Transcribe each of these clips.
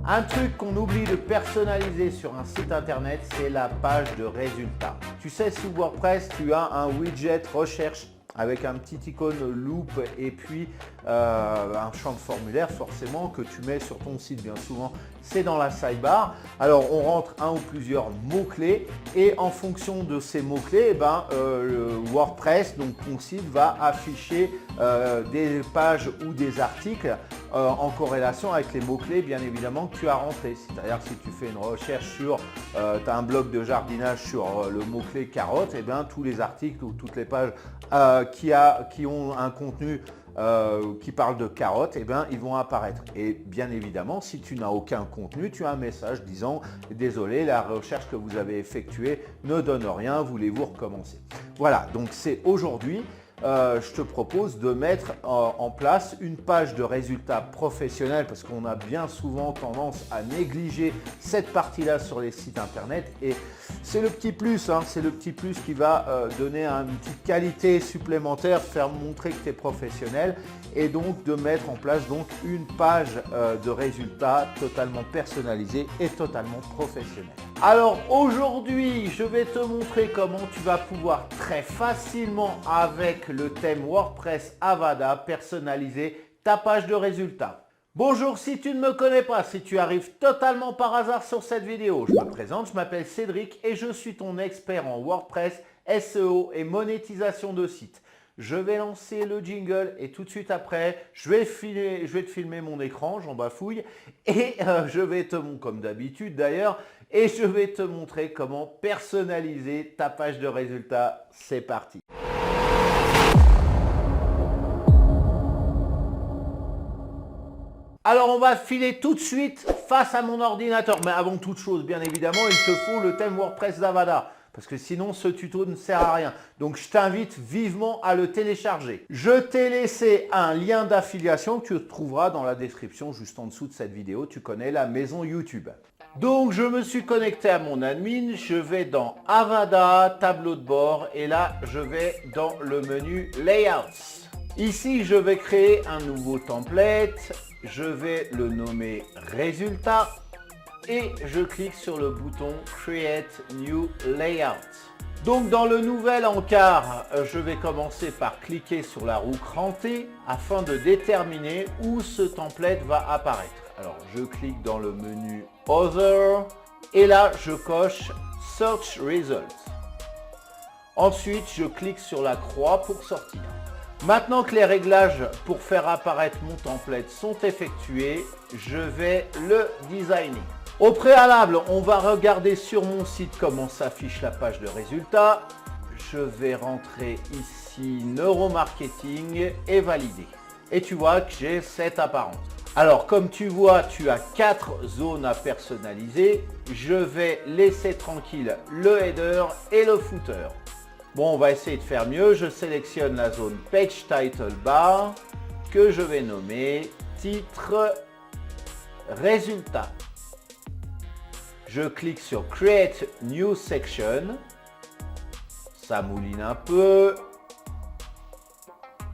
Un truc qu'on oublie de personnaliser sur un site internet, c'est la page de résultats. Tu sais, sous WordPress, tu as un widget recherche avec un petit icône loop et puis un champ de formulaire forcément que tu mets sur ton site. Bien souvent, c'est dans la sidebar. Alors, on rentre un ou plusieurs mots-clés et en fonction de ces mots-clés, WordPress, donc ton site, va afficher des pages ou des articles en corrélation avec les mots-clés bien évidemment que tu as rentrés. C'est-à-dire si tu fais une recherche sur, tu as un blog de jardinage sur le mot-clé carotte, et bien tous les articles ou toutes les pages qui ont un contenu qui parle de carottes, et bien ils vont apparaître. Et bien évidemment, si tu n'as aucun contenu, tu as un message disant « Désolé, la recherche que vous avez effectuée ne donne rien, voulez-vous recommencer ?» Voilà, donc c'est aujourd'hui. Je te propose de mettre en place une page de résultats professionnels parce qu'on a bien souvent tendance à négliger cette partie-là sur les sites internet et c'est le petit plus, c'est le petit plus qui va donner une petite qualité supplémentaire, faire montrer que tu es professionnel et donc de mettre en place donc une page de résultats totalement personnalisée et totalement professionnelle. Alors aujourd'hui, je vais te montrer comment tu vas pouvoir très facilement avec le thème WordPress Avada personnaliser ta page de résultats. Bonjour, si tu ne me connais pas, si tu arrives totalement par hasard sur cette vidéo, je me présente, je m'appelle Cédric et je suis ton expert en WordPress, SEO et monétisation de sites. Je vais lancer le jingle et tout de suite après, je vais te filmer mon écran, j'en bafouille, et je vais comme d'habitude d'ailleurs, et je vais te montrer comment personnaliser ta page de résultats. C'est parti. Alors on va filer tout de suite face à mon ordinateur, mais avant toute chose, bien évidemment, il te faut le thème WordPress d'Avada. Parce que sinon, ce tuto ne sert à rien. Donc, je t'invite vivement à le télécharger. Je t'ai laissé un lien d'affiliation que tu trouveras dans la description juste en dessous de cette vidéo. Tu connais la maison YouTube. Donc, je me suis connecté à mon admin. Je vais dans Avada, tableau de bord. Et là, je vais dans le menu Layouts. Ici, je vais créer un nouveau template. Je vais le nommer Résultats. Et je clique sur le bouton Create New Layout. Donc dans le nouvel encart, je vais commencer par cliquer sur la roue crantée afin de déterminer où ce template va apparaître. Alors je clique dans le menu Other et là je coche Search Results. Ensuite je clique sur la croix pour sortir. Maintenant que les réglages pour faire apparaître mon template sont effectués, je vais le designer. Au préalable, on va regarder sur mon site comment s'affiche la page de résultats. Je vais rentrer ici Neuromarketing et valider. Et tu vois que j'ai cette apparence. Alors comme tu vois, tu as 4 zones à personnaliser. Je vais laisser tranquille le header et le footer. Bon, on va essayer de faire mieux. Je sélectionne la zone Page Title Bar que je vais nommer titre résultat. Je clique sur Create New Section. Ça mouline un peu.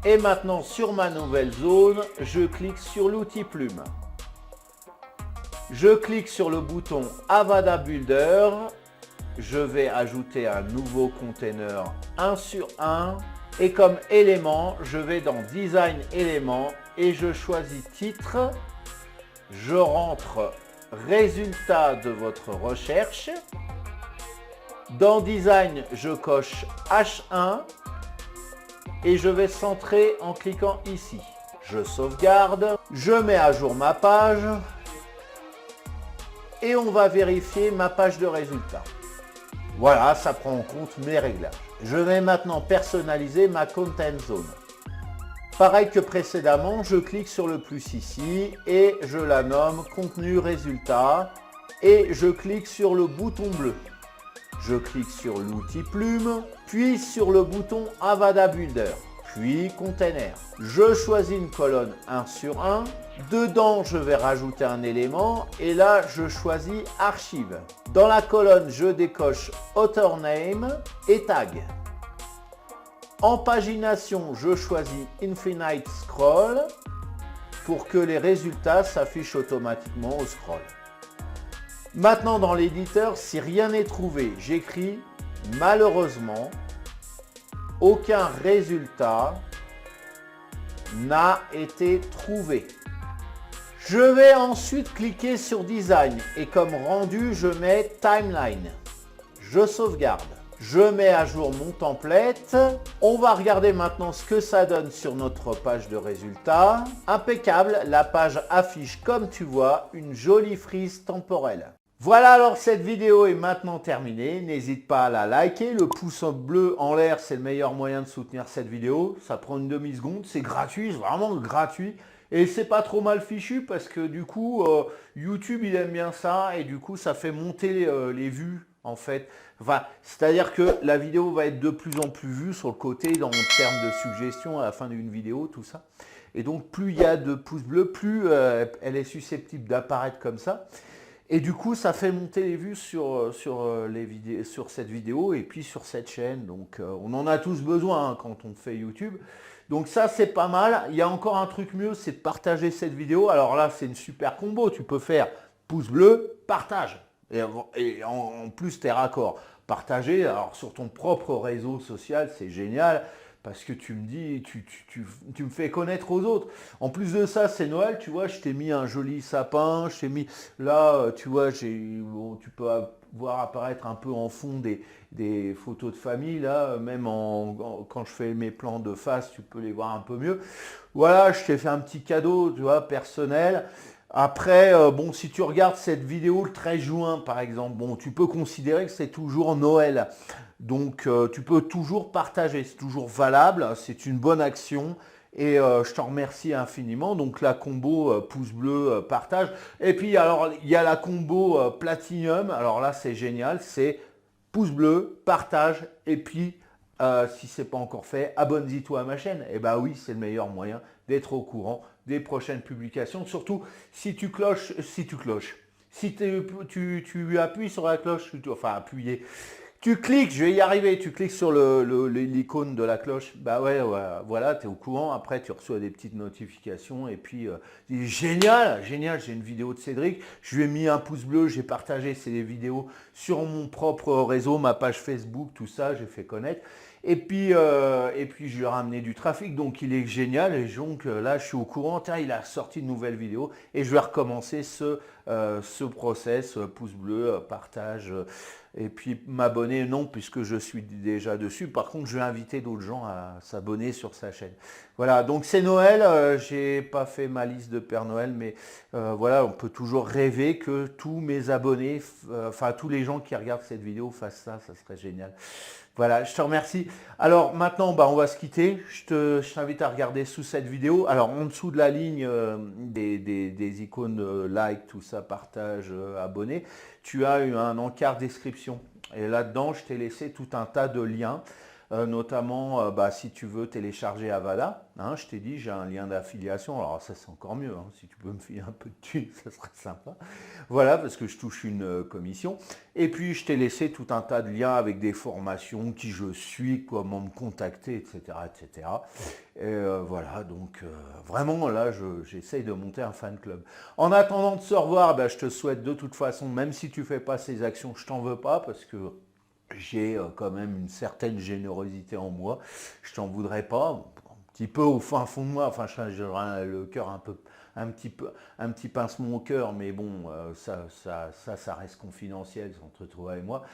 Et maintenant, sur ma nouvelle zone, je clique sur l'outil plume. Je clique sur le bouton Avada Builder. Je vais ajouter un nouveau container 1 sur 1. Et comme élément, je vais dans Design éléments et je choisis titre. Je rentre résultat de votre recherche. Dans Design, je coche H1 et je vais centrer en cliquant ici. Je sauvegarde, je mets à jour ma page et on va vérifier ma page de résultats. Voilà, ça prend en compte mes réglages. Je vais maintenant personnaliser ma Content Zone. Pareil que précédemment, je clique sur le plus ici et je la nomme contenu résultat et je clique sur le bouton bleu. Je clique sur l'outil plume, puis sur le bouton Avada Builder, puis container. Je choisis une colonne 1 sur 1. Dedans, je vais rajouter un élément et là, je choisis archive. Dans la colonne, je décoche author name et tag. En pagination, je choisis Infinite Scroll pour que les résultats s'affichent automatiquement au scroll. Maintenant dans l'éditeur, si rien n'est trouvé, j'écris malheureusement, aucun résultat n'a été trouvé. Je vais ensuite cliquer sur Design et comme rendu, je mets Timeline. Je sauvegarde. Je mets à jour mon template. On va regarder maintenant ce que ça donne sur notre page de résultats. Impeccable, la page affiche comme tu vois une jolie frise temporelle. Voilà, alors cette vidéo est maintenant terminée. N'hésite pas à la liker. Le pouce bleu en l'air, c'est le meilleur moyen de soutenir cette vidéo. Ça prend une demi-seconde, c'est gratuit, c'est vraiment gratuit. Et c'est pas trop mal fichu parce que du coup, YouTube, il aime bien ça et du coup, ça fait monter les vues en fait. Enfin, c'est-à-dire que la vidéo va être de plus en plus vue sur le côté en termes de suggestions à la fin d'une vidéo, tout ça. Et donc, plus il y a de pouces bleus, plus elle est susceptible d'apparaître comme ça. Et du coup, ça fait monter les vues sur cette vidéo et puis sur cette chaîne. Donc, on en a tous besoin hein, quand on fait YouTube. Donc ça, c'est pas mal. Il y a encore un truc mieux, c'est de partager cette vidéo. Alors là, c'est une super combo. Tu peux faire pouce bleu, partage. Et en plus, t'es raccord. Partager, alors sur ton propre réseau social, c'est génial. Parce que tu me dis, tu me fais connaître aux autres. En plus de ça, c'est Noël, tu vois, je t'ai mis un joli sapin, je t'ai mis, là, tu vois, bon, tu peux voir apparaître un peu en fond des photos de famille, là, même quand je fais mes plans de face, tu peux les voir un peu mieux. Voilà, je t'ai fait un petit cadeau, tu vois, personnel. Après, bon, si tu regardes cette vidéo le 13 juin, par exemple, bon, tu peux considérer que c'est toujours Noël. Donc, tu peux toujours partager, c'est toujours valable, c'est une bonne action et je t'en remercie infiniment. Donc, la combo pouce bleu, partage. Et puis, alors, il y a la combo Platinum. Alors là, c'est génial, c'est pouce bleu, partage et puis, si ce n'est pas encore fait, abonne-toi à ma chaîne. Et bah oui, c'est le meilleur moyen d'être au courant des prochaines publications. Surtout, si tu appuies sur la cloche, enfin appuyer. Tu cliques, je vais y arriver, tu cliques sur l'icône de la cloche, bah ouais, voilà, tu es au courant, après tu reçois des petites notifications et puis génial, génial, j'ai une vidéo de Cédric, je lui ai mis un pouce bleu, j'ai partagé ces vidéos sur mon propre réseau, ma page Facebook, tout ça, j'ai fait connaître. Et puis je lui ai ramené du trafic, donc il est génial. Et donc là, je suis au courant. Tiens, il a sorti une nouvelle vidéo et je vais recommencer ce process, pouce bleu, partage. Et puis m'abonner, non, puisque je suis déjà dessus. Par contre, je vais inviter d'autres gens à s'abonner sur sa chaîne. Voilà, donc c'est Noël. J'ai pas fait ma liste de Père Noël, mais voilà, on peut toujours rêver que tous mes abonnés, enfin tous les gens qui regardent cette vidéo fassent ça. Ça serait génial. Voilà, je te remercie. Alors maintenant, on va se quitter. Je t'invite à regarder sous cette vidéo. Alors en dessous de la ligne des icônes like, tout ça, partage, abonné, tu as un encart description. Et là-dedans, je t'ai laissé tout un tas de liens. Notamment si tu veux télécharger Avada, hein, je t'ai dit j'ai un lien d'affiliation, alors ça c'est encore mieux, hein, si tu peux me filer un peu de thunes, ça serait sympa, voilà, parce que je touche une commission, et puis je t'ai laissé tout un tas de liens avec des formations, qui je suis, comment me contacter, etc. etc. Et voilà, donc vraiment là j'essaye de monter un fan club. En attendant de se revoir, je te souhaite de toute façon, même si tu ne fais pas ces actions, je t'en veux pas, parce que j'ai quand même une certaine générosité en moi, je t'en voudrais pas, un petit peu au fin fond de moi, enfin j'aurais le cœur un petit pincement au cœur, mais bon, ça reste confidentiel entre toi et moi.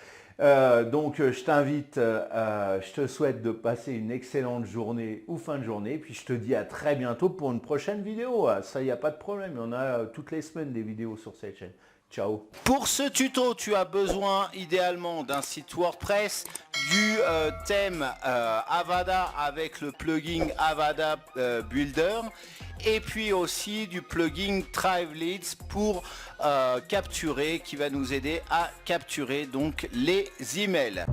Donc je t'invite, je te souhaite de passer une excellente journée ou fin de journée, puis je te dis à très bientôt pour une prochaine vidéo. Ça, il n'y a pas de problème, il y en a toutes les semaines des vidéos sur cette chaîne. Ciao. Pour ce tuto, tu as besoin idéalement d'un site WordPress, du thème Avada avec le plugin Avada Builder et puis aussi du plugin Thrive Leads pour capturer, qui va nous aider à capturer donc les emails.